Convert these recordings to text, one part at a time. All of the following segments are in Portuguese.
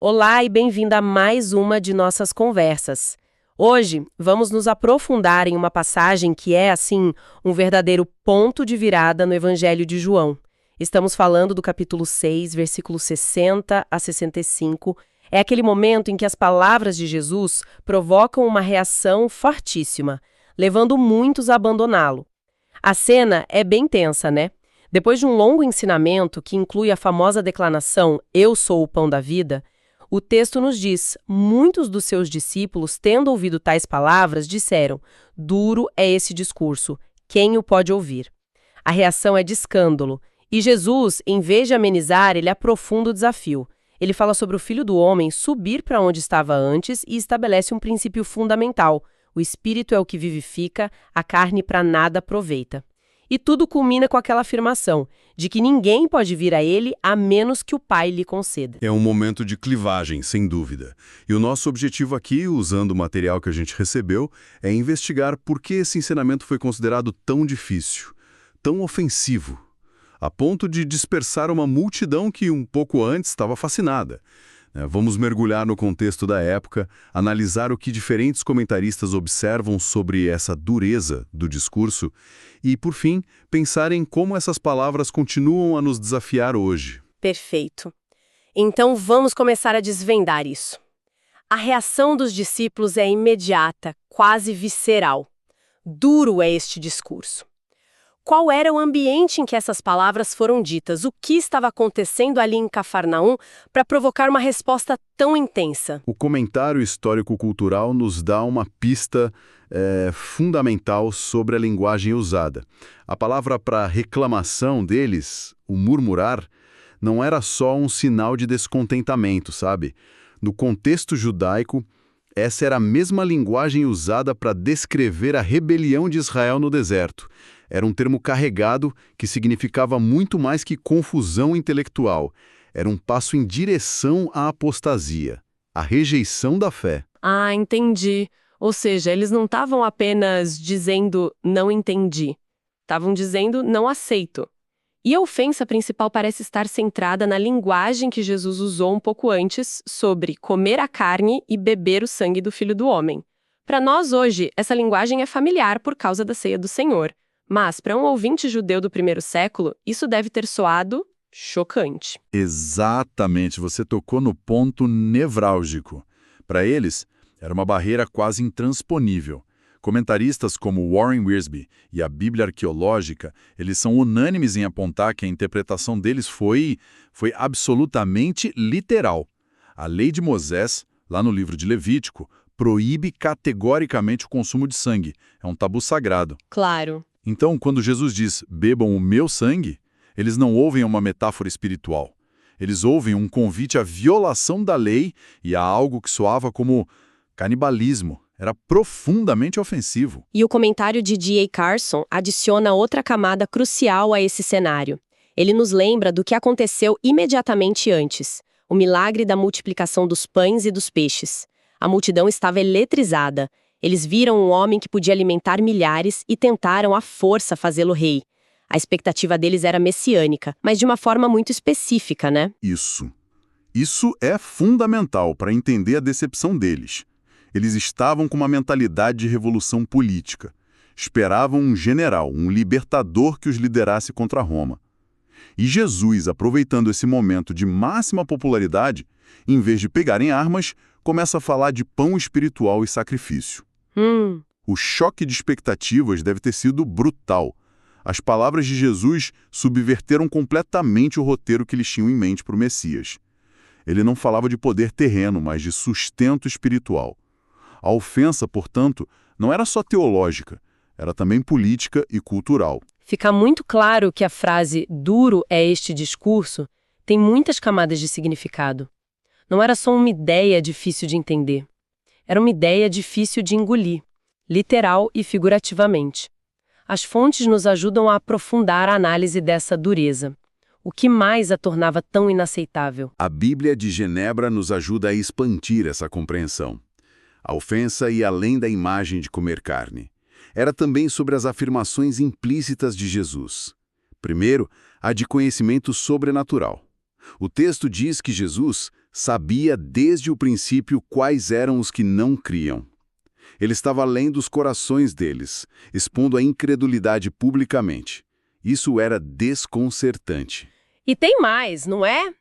Olá e bem-vinda a mais uma de nossas conversas. Hoje vamos nos aprofundar em uma passagem que é, assim, um verdadeiro ponto de virada no Evangelho de João. Estamos falando do capítulo 6, versículos 60 a 65. É aquele momento em que as palavras de Jesus provocam uma reação fortíssima, levando muitos a abandoná-lo. A cena é bem tensa, né? Depois de um longo ensinamento que inclui a famosa declaração "Eu sou o pão da vida", o texto nos diz: muitos dos seus discípulos, tendo ouvido tais palavras, disseram: "Duro é esse discurso, quem o pode ouvir?" A reação é de escândalo. E Jesus, em vez de amenizar, ele aprofunda o desafio. Ele fala sobre o Filho do Homem subir para onde estava antes e estabelece um princípio fundamental: o Espírito é o que vivifica, a carne para nada aproveita. E tudo culmina com aquela afirmação de que ninguém pode vir a ele a menos que o Pai lhe conceda. É um momento de clivagem, sem dúvida. E o nosso objetivo aqui, usando o material que a gente recebeu, é investigar por que esse ensinamento foi considerado tão difícil, tão ofensivo, a ponto de dispersar uma multidão que um pouco antes estava fascinada. Vamos mergulhar no contexto da época, analisar o que diferentes comentaristas observam sobre essa dureza do discurso e, por fim, pensar em como essas palavras continuam a nos desafiar hoje. Perfeito. Então vamos começar a desvendar isso. A reação dos discípulos é imediata, quase visceral. Duro é este discurso. Qual era o ambiente em que essas palavras foram ditas? O que estava acontecendo ali em Cafarnaum para provocar uma resposta tão intensa? O comentário histórico-cultural nos dá uma pista fundamental sobre a linguagem usada. A palavra para reclamação deles, o murmurar, não era só um sinal de descontentamento, sabe? No contexto judaico, essa era a mesma linguagem usada para descrever a rebelião de Israel no deserto. Era um termo carregado que significava muito mais que confusão intelectual. Era um passo em direção à apostasia, à rejeição da fé. Ah, entendi. Ou seja, eles não estavam apenas dizendo "não entendi". Estavam dizendo "não aceito". E a ofensa principal parece estar centrada na linguagem que Jesus usou um pouco antes sobre comer a carne e beber o sangue do Filho do Homem. Para nós hoje, essa linguagem é familiar por causa da ceia do Senhor. Mas, para um ouvinte judeu do primeiro século, isso deve ter soado chocante. Exatamente, você tocou no ponto nevrálgico. Para eles, era uma barreira quase intransponível. Comentaristas como Warren Wiersbe e a Bíblia Arqueológica, eles são unânimes em apontar que a interpretação deles foi absolutamente literal. A lei de Moisés, lá no livro de Levítico, proíbe categoricamente o consumo de sangue. É um tabu sagrado. Claro. Então, quando Jesus diz, bebam o meu sangue, eles não ouvem uma metáfora espiritual. Eles ouvem um convite à violação da lei e a algo que soava como canibalismo. Era profundamente ofensivo. E o comentário de D.A. Carson adiciona outra camada crucial a esse cenário. Ele nos lembra do que aconteceu imediatamente antes, o milagre da multiplicação dos pães e dos peixes. A multidão estava eletrizada. Eles viram um homem que podia alimentar milhares e tentaram à força fazê-lo rei. A expectativa deles era messiânica, mas de uma forma muito específica, né? Isso é fundamental para entender a decepção deles. Eles estavam com uma mentalidade de revolução política. Esperavam um general, um libertador que os liderasse contra Roma. E Jesus, aproveitando esse momento de máxima popularidade, em vez de pegarem armas, começa a falar de pão espiritual e sacrifício. O choque de expectativas deve ter sido brutal. As palavras de Jesus subverteram completamente o roteiro que eles tinham em mente para o Messias. Ele não falava de poder terreno, mas de sustento espiritual. A ofensa, portanto, não era só teológica, era também política e cultural. Fica muito claro que a frase "duro é este discurso" tem muitas camadas de significado. Não era só uma ideia difícil de entender. Era uma ideia difícil de engolir, literal e figurativamente. As fontes nos ajudam a aprofundar a análise dessa dureza. O que mais a tornava tão inaceitável? A Bíblia de Genebra nos ajuda a expandir essa compreensão. A ofensa ia além da imagem de comer carne. Era também sobre as afirmações implícitas de Jesus. Primeiro, a de conhecimento sobrenatural. O texto diz que Jesus Sabia desde o princípio quais eram os que não criam. Ele estava além dos corações deles, expondo a incredulidade publicamente. Isso era desconcertante. E tem mais, não é?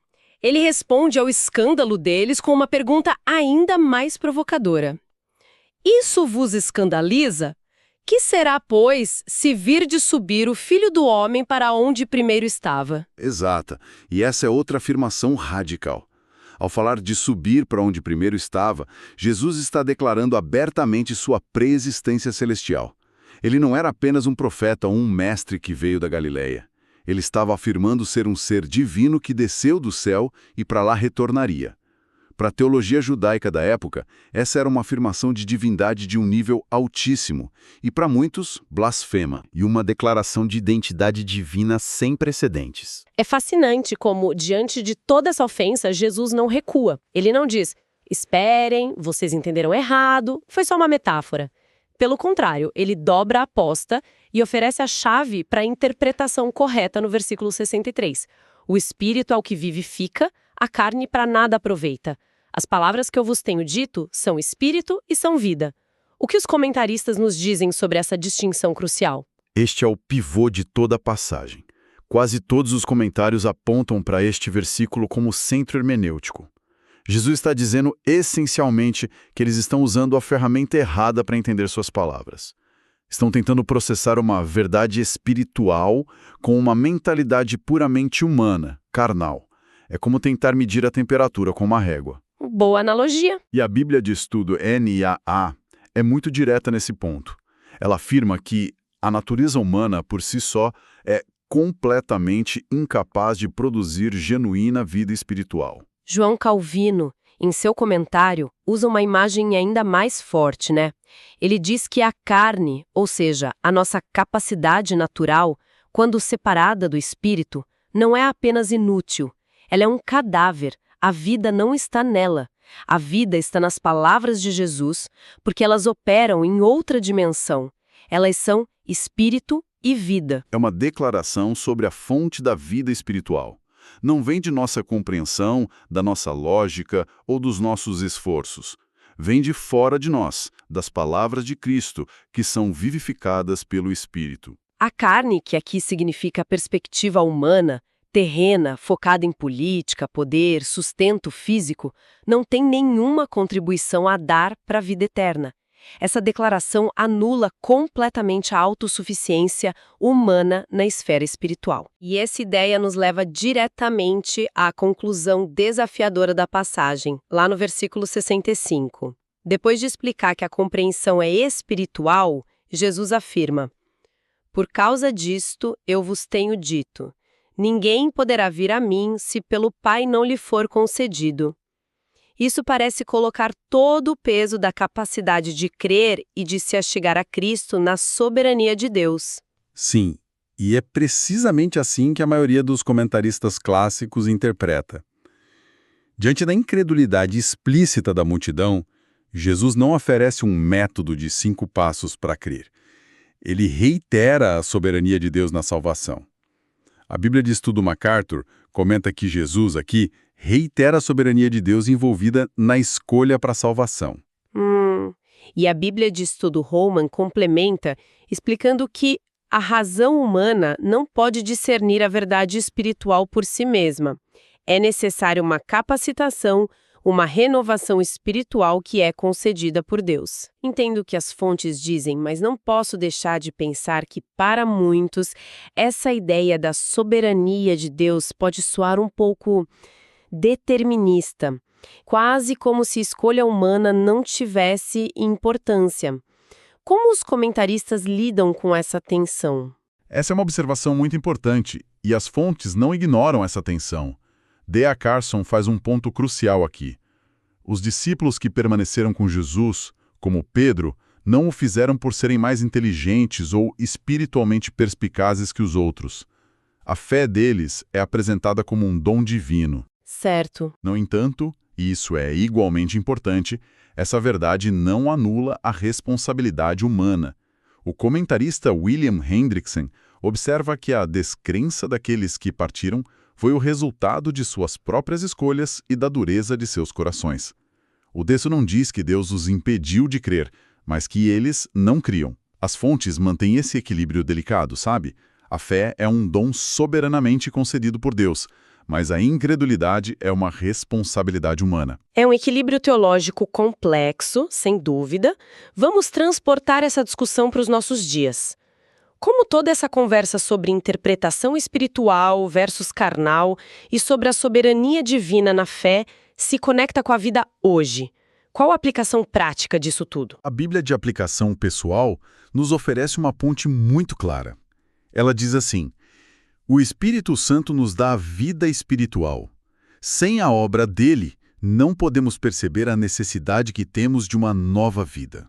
Ele responde ao escândalo deles com uma pergunta ainda mais provocadora. Isso vos escandaliza? Que será, pois, se virdes subir o Filho do Homem para onde primeiro estava? Exata. E essa é outra afirmação radical. Ao falar de subir para onde primeiro estava, Jesus está declarando abertamente sua preexistência celestial. Ele não era apenas um profeta ou um mestre que veio da Galileia. Ele estava afirmando ser um ser divino que desceu do céu e para lá retornaria. Para a teologia judaica da época, essa era uma afirmação de divindade de um nível altíssimo e, para muitos, blasfema, e uma declaração de identidade divina sem precedentes. É fascinante como, diante de toda essa ofensa, Jesus não recua. Ele não diz, esperem, vocês entenderam errado, foi só uma metáfora. Pelo contrário, ele dobra a aposta e oferece a chave para a interpretação correta no versículo 63. O espírito ao que vivifica, a carne para nada aproveita. As palavras que eu vos tenho dito são espírito e são vida. O que os comentaristas nos dizem sobre essa distinção crucial? Este é o pivô de toda a passagem. Quase todos os comentários apontam para este versículo como centro hermenêutico. Jesus está dizendo essencialmente que eles estão usando a ferramenta errada para entender suas palavras. Estão tentando processar uma verdade espiritual com uma mentalidade puramente humana, carnal. É como tentar medir a temperatura com uma régua. Boa analogia. E a Bíblia de Estudo NAA é muito direta nesse ponto. Ela afirma que a natureza humana, por si só, é completamente incapaz de produzir genuína vida espiritual. João Calvino, em seu comentário, usa uma imagem ainda mais forte, né? Ele diz que a carne, ou seja, a nossa capacidade natural, quando separada do espírito, não é apenas inútil. Ela é um cadáver. A vida não está nela. A vida está nas palavras de Jesus, porque elas operam em outra dimensão. Elas são espírito e vida. É uma declaração sobre a fonte da vida espiritual. Não vem de nossa compreensão, da nossa lógica ou dos nossos esforços. Vem de fora de nós, das palavras de Cristo, que são vivificadas pelo Espírito. A carne, que aqui significa a perspectiva humana, terrena, focada em política, poder, sustento físico, não tem nenhuma contribuição a dar para a vida eterna. Essa declaração anula completamente a autossuficiência humana na esfera espiritual. E essa ideia nos leva diretamente à conclusão desafiadora da passagem, lá no versículo 65. Depois de explicar que a compreensão é espiritual, Jesus afirma: por causa disto eu vos tenho dito, ninguém poderá vir a mim se pelo Pai não lhe for concedido. Isso parece colocar todo o peso da capacidade de crer e de se achegar a Cristo na soberania de Deus. Sim, e é precisamente assim que a maioria dos comentaristas clássicos interpreta. Diante da incredulidade explícita da multidão, Jesus não oferece um método de 5 passos para crer. Ele reitera a soberania de Deus na salvação. A Bíblia de Estudo MacArthur comenta que Jesus aqui reitera a soberania de Deus envolvida na escolha para a salvação. E a Bíblia de Estudo Holman complementa, explicando que a razão humana não pode discernir a verdade espiritual por si mesma. É necessária uma capacitação, uma renovação espiritual que é concedida por Deus. Entendo o que as fontes dizem, mas não posso deixar de pensar que, para muitos, essa ideia da soberania de Deus pode soar um pouco determinista, quase como se a escolha humana não tivesse importância. Como os comentaristas lidam com essa tensão? Essa é uma observação muito importante, e as fontes não ignoram essa tensão. D.A. Carson faz um ponto crucial aqui. Os discípulos que permaneceram com Jesus, como Pedro, não o fizeram por serem mais inteligentes ou espiritualmente perspicazes que os outros. A fé deles é apresentada como um dom divino. Certo. No entanto, e isso é igualmente importante, essa verdade não anula a responsabilidade humana. O comentarista William Hendrickson observa que a descrença daqueles que partiram foi o resultado de suas próprias escolhas e da dureza de seus corações. O texto não diz que Deus os impediu de crer, mas que eles não criam. As fontes mantêm esse equilíbrio delicado, sabe? A fé é um dom soberanamente concedido por Deus, mas a incredulidade é uma responsabilidade humana. É um equilíbrio teológico complexo, sem dúvida. Vamos transportar essa discussão para os nossos dias. Como toda essa conversa sobre interpretação espiritual versus carnal e sobre a soberania divina na fé se conecta com a vida hoje? Qual a aplicação prática disso tudo? A Bíblia de aplicação pessoal nos oferece uma ponte muito clara. Ela diz assim: o Espírito Santo nos dá a vida espiritual. Sem a obra dele, não podemos perceber a necessidade que temos de uma nova vida.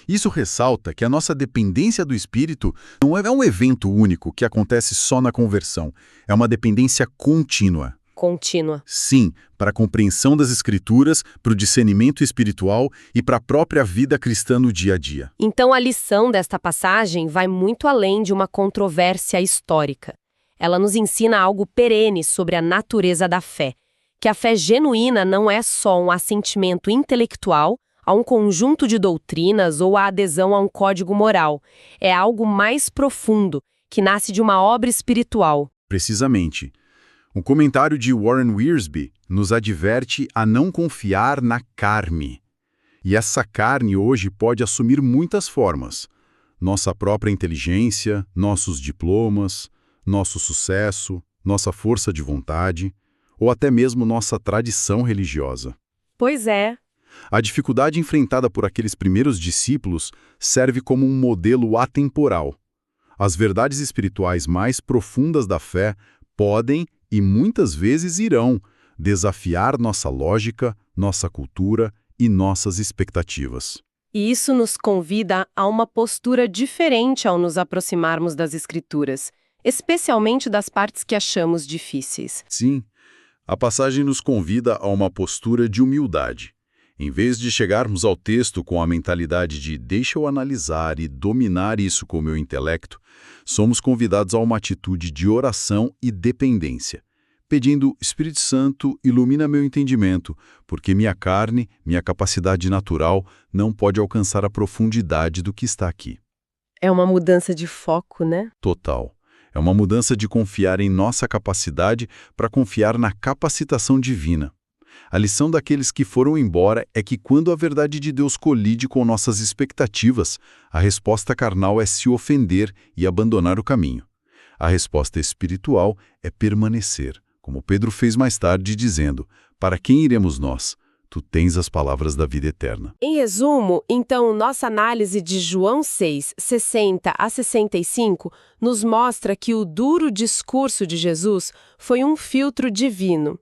Isso ressalta que a nossa dependência do Espírito não é um evento único que acontece só na conversão. É uma dependência contínua. Contínua. Sim, para a compreensão das Escrituras, para o discernimento espiritual e para a própria vida cristã no dia a dia. Então a lição desta passagem vai muito além de uma controvérsia histórica. Ela nos ensina algo perene sobre a natureza da fé, que a fé genuína não é só um assentimento intelectual a um conjunto de doutrinas ou a adesão a um código moral. É algo mais profundo, que nasce de uma obra espiritual. Precisamente. Um comentário de Warren Wiersbe nos adverte a não confiar na carne. E essa carne hoje pode assumir muitas formas. Nossa própria inteligência, nossos diplomas, nosso sucesso, nossa força de vontade, ou até mesmo nossa tradição religiosa. Pois é. A dificuldade enfrentada por aqueles primeiros discípulos serve como um modelo atemporal. As verdades espirituais mais profundas da fé podem, e muitas vezes irão, desafiar nossa lógica, nossa cultura e nossas expectativas. E isso nos convida a uma postura diferente ao nos aproximarmos das Escrituras, especialmente das partes que achamos difíceis. Sim, a passagem nos convida a uma postura de humildade. Em vez de chegarmos ao texto com a mentalidade de deixa eu analisar e dominar isso com o meu intelecto, somos convidados a uma atitude de oração e dependência, pedindo, Espírito Santo, ilumina meu entendimento, porque minha carne, minha capacidade natural, não pode alcançar a profundidade do que está aqui. É uma mudança de foco, né? Total. É uma mudança de confiar em nossa capacidade para confiar na capacitação divina. A lição daqueles que foram embora é que quando a verdade de Deus colide com nossas expectativas, a resposta carnal é se ofender e abandonar o caminho. A resposta espiritual é permanecer, como Pedro fez mais tarde dizendo, para quem iremos nós? Tu tens as palavras da vida eterna. Em resumo, então, nossa análise de João 6, 60 a 65 nos mostra que o duro discurso de Jesus foi um filtro divino.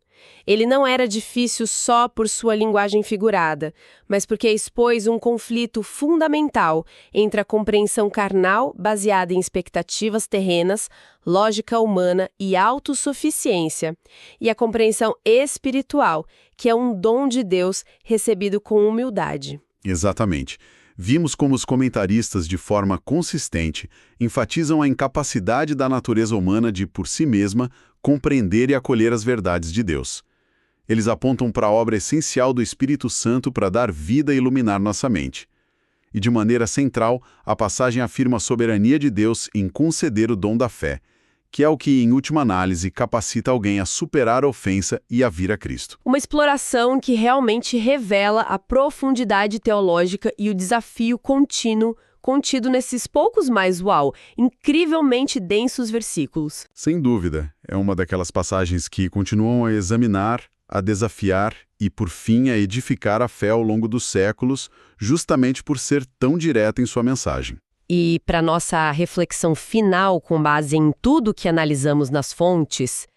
Ele não era difícil só por sua linguagem figurada, mas porque expôs um conflito fundamental entre a compreensão carnal, baseada em expectativas terrenas, lógica humana e autossuficiência, e a compreensão espiritual, que é um dom de Deus recebido com humildade. Exatamente. Vimos como os comentaristas, de forma consistente, enfatizam a incapacidade da natureza humana de, por si mesma, compreender e acolher as verdades de Deus. Eles apontam para a obra essencial do Espírito Santo para dar vida e iluminar nossa mente. E de maneira central, a passagem afirma a soberania de Deus em conceder o dom da fé, que é o que, em última análise, capacita alguém a superar a ofensa e a vir a Cristo. Uma exploração que realmente revela a profundidade teológica e o desafio contínuo contido nesses poucos mais, incrivelmente densos versículos. Sem dúvida, é uma daquelas passagens que continuam a examinar, a desafiar e, por fim, a edificar a fé ao longo dos séculos, justamente por ser tão direta em sua mensagem. E para nossa reflexão final, com base em tudo que analisamos nas fontes,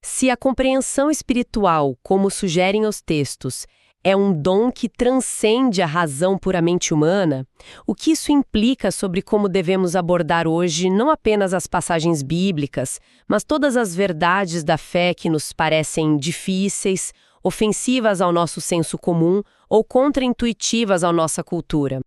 se a compreensão espiritual, como sugerem os textos, é um dom que transcende a razão puramente humana, o que isso implica sobre como devemos abordar hoje não apenas as passagens bíblicas, mas todas as verdades da fé que nos parecem difíceis, ofensivas ao nosso senso comum ou contraintuitivas à nossa cultura.